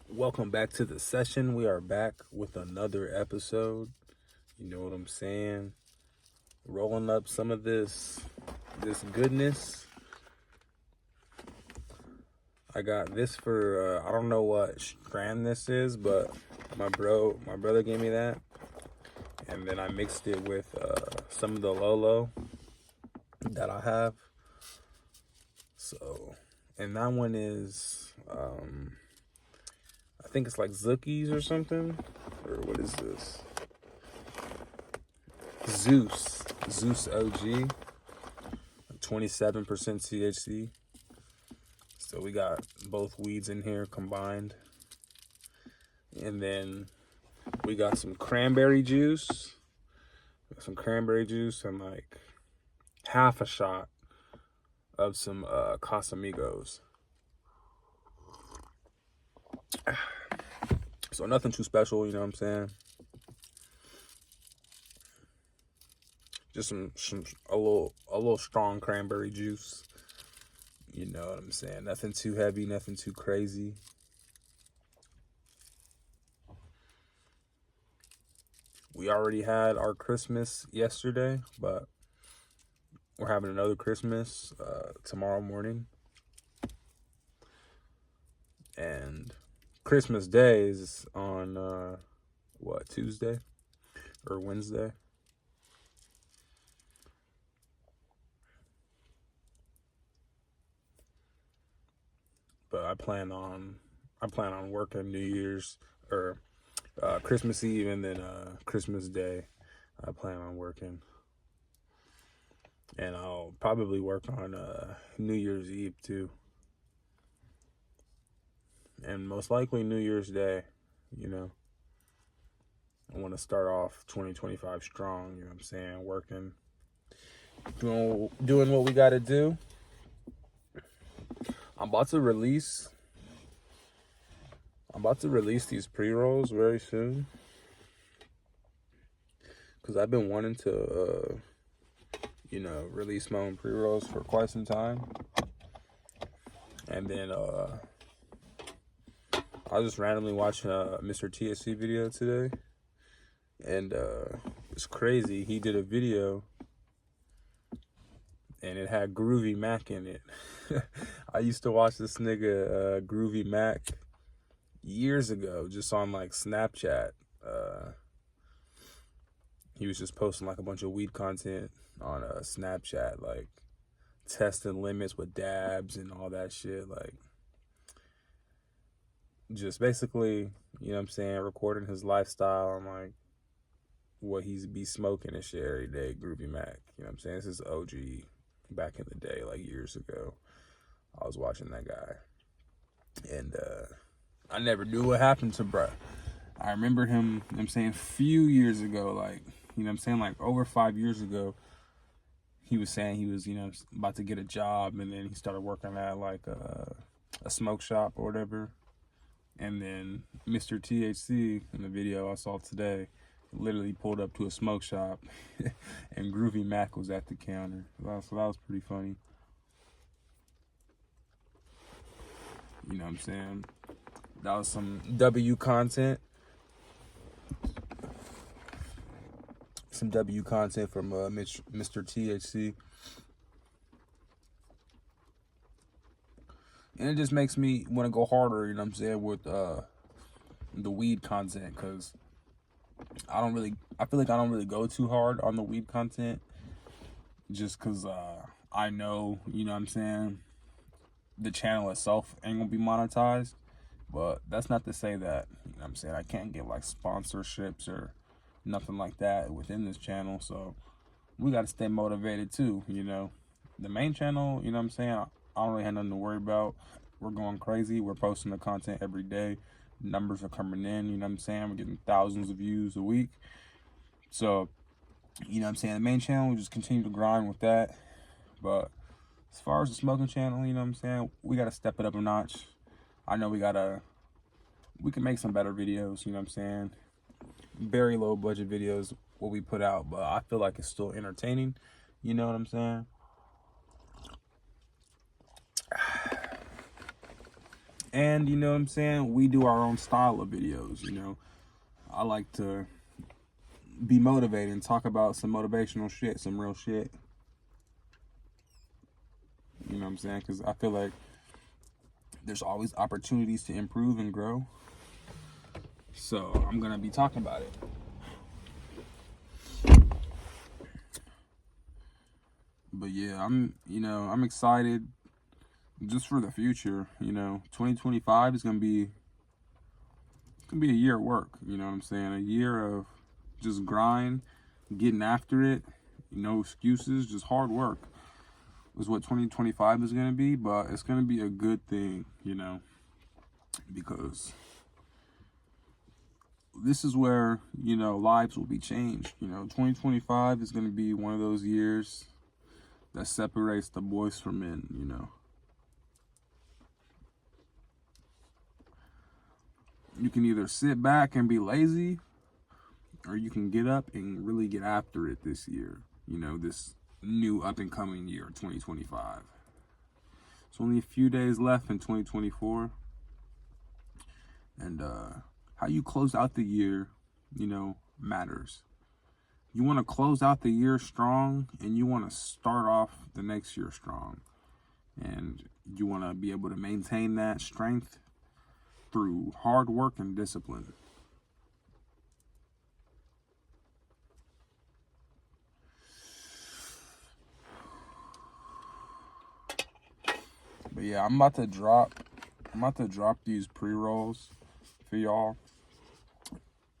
Welcome back to the session. We are back with another episode. You know what I'm saying? Rolling up some of this goodness. I got this for I don't know what strand this is, but my brother gave me that, and then I mixed it with some of the Lolo that I have. So, and that one is I think it's like Zookies or something, or what is this? Zeus OG, 27% THC. So we got both weeds in here combined. And then we got some cranberry juice. And like half a shot of some Casamigos. So nothing too special, you know what I'm saying? Just a little strong cranberry juice. You know what I'm saying? Nothing too heavy, nothing too crazy. We already had our Christmas yesterday, but we're having another Christmas tomorrow morning. And Christmas Day is on, Tuesday or Wednesday? But I plan on working New Year's or Christmas Eve, and then Christmas Day I plan on working. And I'll probably work on New Year's Eve too. And most likely New Year's Day, you know. I want to start off 2025 strong, you know what I'm saying? Working, doing what we got to do. I'm about to release these pre-rolls very soon, because I've been wanting to release my own pre-rolls for quite some time. And then I was just randomly watching a Mr. TSC video today, and it's crazy. He did a video and it had Groovy Mac in it. I used to watch this nigga Groovy Mac years ago, just on like Snapchat. He was just posting like a bunch of weed content on Snapchat, like testing limits with dabs and all that shit, like just basically, you know what I'm saying, recording his lifestyle and like what he's be smoking and shit every day. Groovy Mac, you know what I'm saying? This is OG back in the day, like years ago. I was watching that guy, and I never knew what happened to bruh. I remember him, you know what I'm saying, a few years ago, like, you know what I'm saying, like over 5 years ago, he was saying he was, you know, about to get a job, and then he started working at like a smoke shop or whatever. And then Mr. THC in the video I saw today literally pulled up to a smoke shop and Groovy Mac was at the counter. So that was pretty funny. You know what I'm saying? That was some W content. Some W content from Mr. THC. And it just makes me want to go harder, you know what I'm saying, with the weed content, because I feel like I don't really go too hard on the weed content, just because I know, you know what I'm saying, the channel itself ain't gonna be monetized. But that's not to say that, you know what I'm saying, I can't get like sponsorships or nothing like that within this channel. So we got to stay motivated too, you know. The main channel, you know what I'm saying, I don't really have nothing to worry about. We're going crazy. We're posting the content every day. Numbers are coming in, you know what I'm saying? We're getting thousands of views a week. So, you know what I'm saying, the main channel, we just continue to grind with that. But as far as the smoking channel, you know what I'm saying, we got to step it up a notch. I know we can make some better videos, you know what I'm saying? Very low budget videos, what we put out, but I feel like it's still entertaining, you know what I'm saying? And you know what I'm saying, we do our own style of videos. You know, I like to be motivated and talk about some motivational shit, some real shit. You know what I'm saying? Because I feel like there's always opportunities to improve and grow. So I'm gonna be talking about it. But yeah, I'm excited just for the future. You know, 2025 is gonna be a year of work. You know what I'm saying? A year of just grind, getting after it. No excuses, just hard work is what 2025 is gonna be. But it's gonna be a good thing, you know, because this is where, you know, lives will be changed. You know, 2025 is gonna be one of those years that separates the boys from men, you know. You can either sit back and be lazy, or you can get up and really get after it this year. You know, this new up and coming year, 2025. It's only a few days left in 2024. And how you close out the year, you know, matters. You want to close out the year strong, and you want to start off the next year strong. And you want to be able to maintain that strength through hard work and discipline. But yeah, I'm about to drop these pre-rolls for y'all.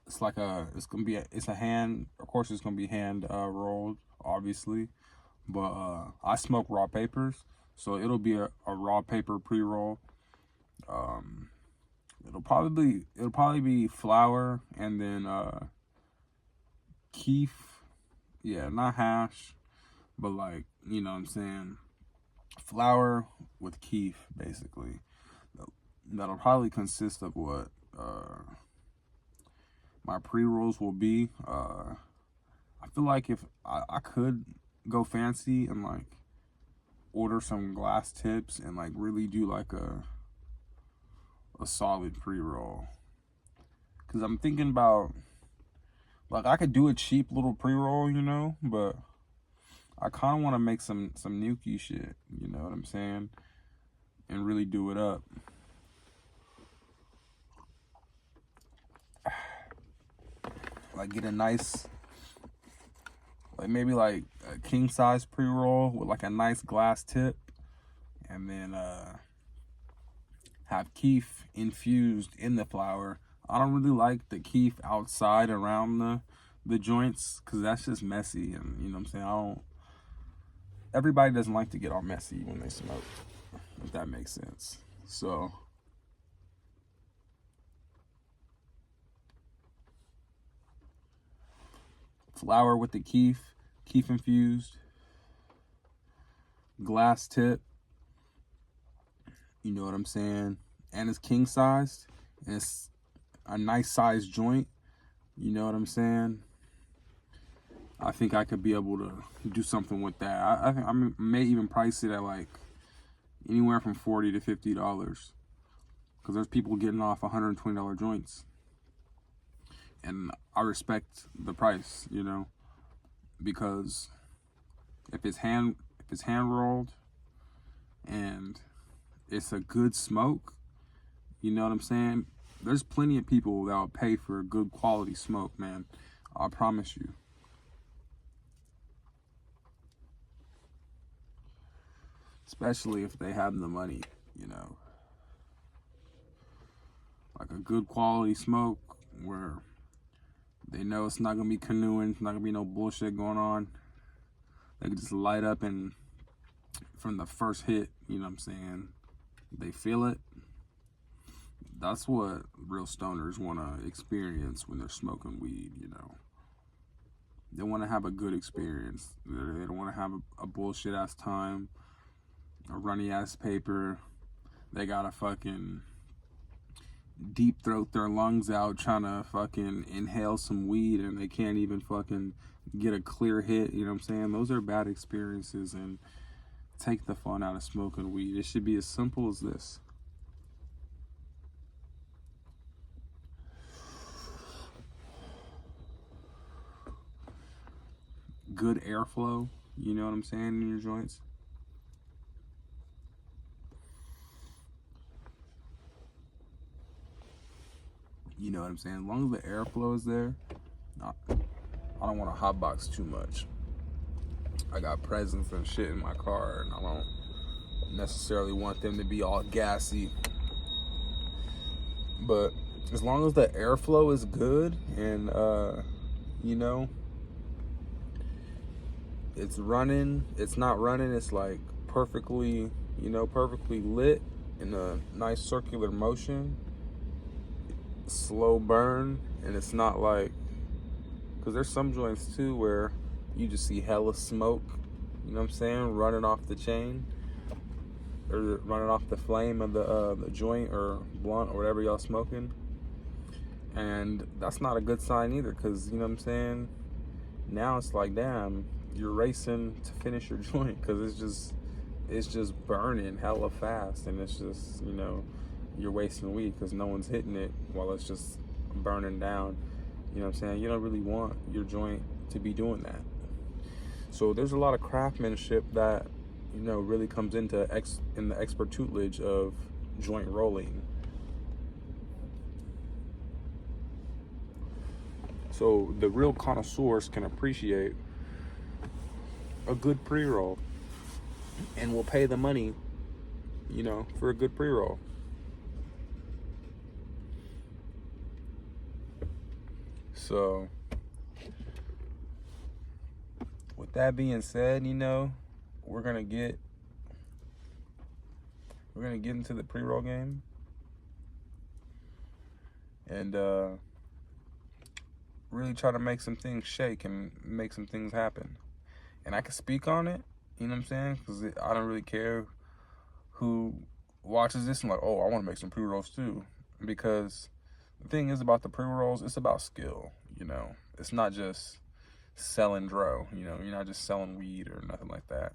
It's like it's a hand, of course it's gonna be hand rolled, obviously. But I smoke raw papers, so it'll be a raw paper pre-roll. It'll probably be flour and then keef. Yeah, not hash, but like, you know what I'm saying, flour with keef, basically. That'll probably consist of what my pre-rolls will be. I feel like if I could go fancy and like order some glass tips and like really do like a solid pre-roll, because I'm thinking about, like, I could do a cheap little pre-roll, you know, but I kind of want to make some nuki shit, you know what I'm saying, and really do it up. Like, get a nice, like, maybe like a king size pre-roll with like a nice glass tip, and then have keef infused in the flour. I don't really like the keef outside around the joints, because that's just messy, and you know what I'm saying, everybody doesn't like to get all messy when they smoke, if that makes sense. So flour with the keef infused, glass tip, you know what I'm saying, and it's king sized, and it's a nice size joint, you know what I'm saying. I think I could be able to do something with that. I may even price it at like anywhere from $40 to $50, because there's people getting off $120 joints, and I respect the price, you know, because if it's hand rolled and it's a good smoke, you know what I'm saying, there's plenty of people that will pay for good quality smoke, man. I promise you. Especially if they have the money, you know. Like a good quality smoke where they know it's not gonna be canoeing, it's not gonna be no bullshit going on. They can just light up, and from the first hit, you know what I'm saying, they feel it. That's what real stoners want to experience when they're smoking weed, you know. They want to have a good experience. They don't want to have a bullshit ass time, a runny ass paper. They gotta fucking deep throat their lungs out trying to fucking inhale some weed, and they can't even fucking get a clear hit, you know what I'm saying. Those are bad experiences, and take the fun out of smoking weed. It should be as simple as this. good airflow, you know what I'm saying, in your joints. You know what I'm saying? As long as the airflow is there, I don't want to hotbox too much. I got presents and shit in my car, and I don't necessarily want them to be all gassy. But as long as the airflow is good and, you know, it's running, it's not running, it's like perfectly, you know, perfectly lit in a nice circular motion, slow burn, and it's not like, because there's some joints too where you just see hella smoke, you know what I'm saying, running off the chain, or running off the flame of the joint or blunt or whatever y'all smoking. And that's not a good sign either, because, you know what I'm saying, now it's like, damn, you're racing to finish your joint because it's just burning hella fast, and it's just, you know, you're wasting weed because no one's hitting it while it's just burning down. You know what I'm saying? You don't really want your joint to be doing that. So there's a lot of craftsmanship that, you know, really comes into in the expert tutelage of joint rolling. So the real connoisseurs can appreciate a good pre-roll and will pay the money, you know, for a good pre-roll. So with that being said, you know, we're gonna get into the pre-roll game, and really try to make some things shake and make some things happen. And I can speak on it, you know what I'm saying? Because I don't really care who watches this and like, oh, I want to make some pre-rolls too. Because the thing is about the pre-rolls, it's about skill, you know? It's not just selling dro, you know? You're not just selling weed or nothing like that.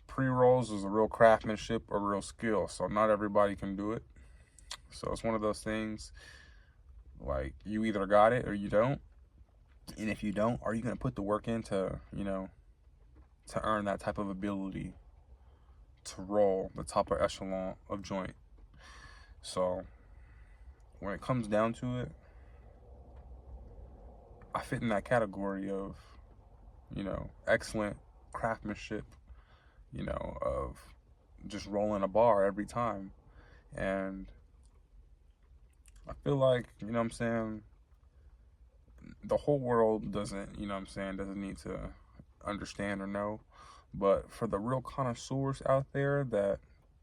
Pre-rolls is a real craftsmanship, a real skill, so not everybody can do it. So it's one of those things, like, you either got it or you don't. And if you don't, are you going to put the work in to, you know, to earn that type of ability to roll the top of echelon of joint? So when it comes down to it, I fit in that category of, you know, excellent craftsmanship, you know, of just rolling a bar every time. And I feel like, you know what I'm saying, the whole world doesn't, you know what I'm saying, doesn't need to understand or know. But for the real connoisseurs out there that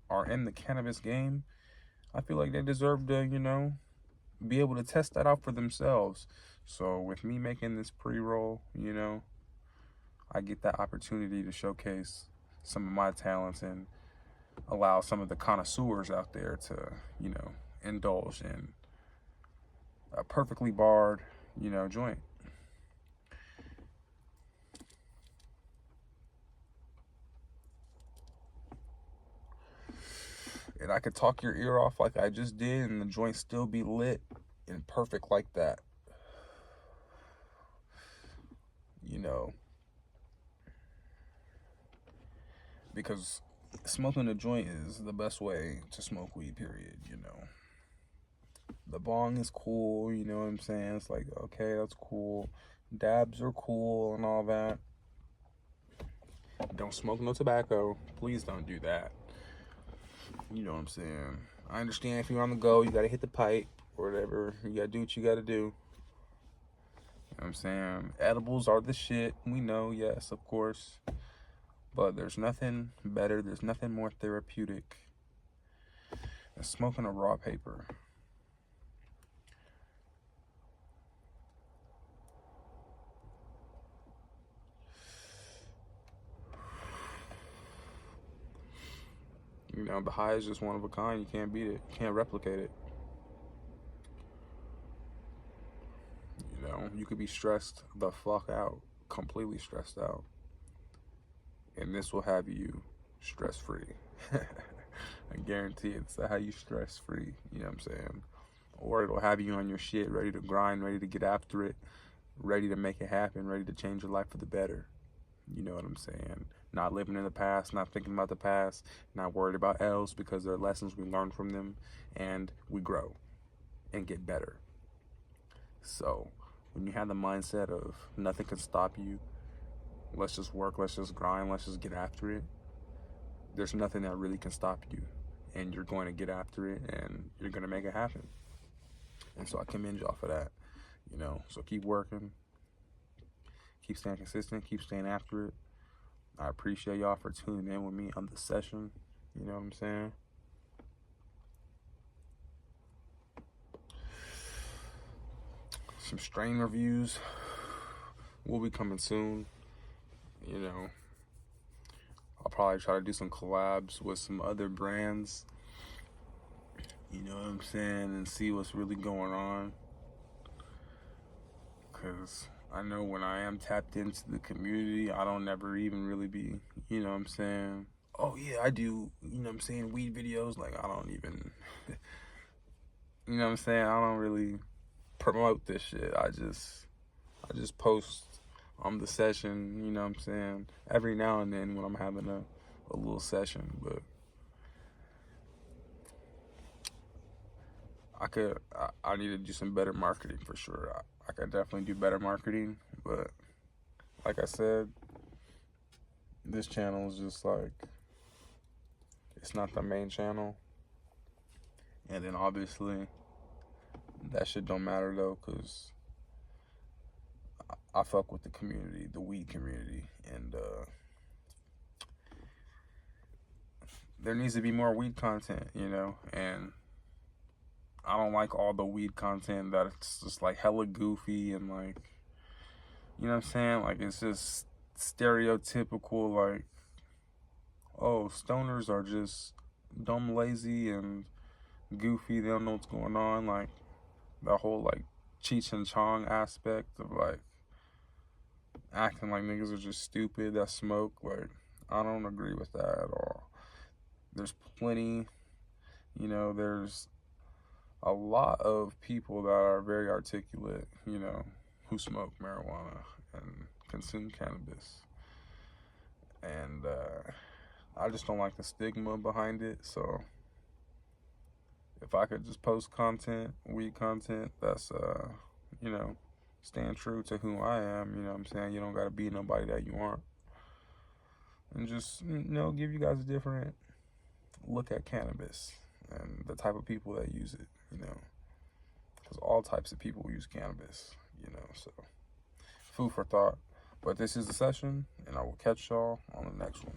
are in the cannabis game, I feel like they deserve to, you know, be able to test that out for themselves. So with me making this pre-roll, you know, I get that opportunity to showcase some of my talents and allow some of the connoisseurs out there to, you know, indulge in a perfectly barred, you know, joint. And I could talk your ear off like I just did, and the joint still be lit and perfect like that. You know, because smoking a joint is the best way to smoke weed, period, you know. The bong is cool, you know what I'm saying? It's like, okay, that's cool. Dabs are cool and all that. Don't smoke no tobacco. Please don't do that. You know what I'm saying? I understand if you're on the go, you gotta hit the pipe or whatever. You gotta do what you gotta do. You know what I'm saying? Edibles are the shit. We know, yes, of course. But there's nothing better, there's nothing more therapeutic than smoking a raw paper. You know, the high is just one of a kind. You can't beat it. You can't replicate it. You know, you could be stressed the fuck out, completely stressed out, and this will have you stress-free. I guarantee it's how you stress-free, you know what I'm saying? Or it'll have you on your shit, ready to grind, ready to get after it, ready to make it happen, ready to change your life for the better. You know what I'm saying? Not living in the past, not thinking about the past, not worried about L's, because there are lessons we learn from them, and we grow and get better. So when you have the mindset of nothing can stop you, let's just work, let's just grind, let's just get after it, there's nothing that really can stop you, and you're going to get after it, and you're going to make it happen. And so I commend y'all for that, you know. So keep working, keep staying consistent, keep staying after it. I appreciate y'all for tuning in with me on the session, you know what I'm saying? Some strain reviews will be coming soon, you know. I'll probably try to do some collabs with some other brands, you know what I'm saying, and see what's really going on. Because I know when I am tapped into the community, I don't never even really be, you know what I'm saying, oh yeah, I do, you know what I'm saying, weed videos. Like, I don't even, you know what I'm saying, I don't really promote this shit. I just post on the session, you know what I'm saying, every now and then when I'm having a little session. But I need to do some better marketing for sure. I could definitely do better marketing, but like I said, this channel is just like, it's not the main channel. And then obviously that shit don't matter though, because I fuck with the community, the weed community, and there needs to be more weed content, you know. And I don't like all the weed content that's just like hella goofy and like, you know what I'm saying, like it's just stereotypical, like, oh, stoners are just dumb, lazy, and goofy, they don't know what's going on. Like the whole like Cheech and Chong aspect of like acting like niggas are just stupid that smoke. Like, I don't agree with that at all. There's plenty, you know, there's a lot of people that are very articulate, you know, who smoke marijuana and consume cannabis. And I just don't like the stigma behind it. So if I could just post content, weed content, that's, you know, staying true to who I am, you know what I'm saying? You don't got to be nobody that you aren't. And just, you know, give you guys a different look at cannabis and the type of people that use it, you know. Because all types of people use cannabis, you know, so food for thought. But this is the session, and I will catch y'all on the next one.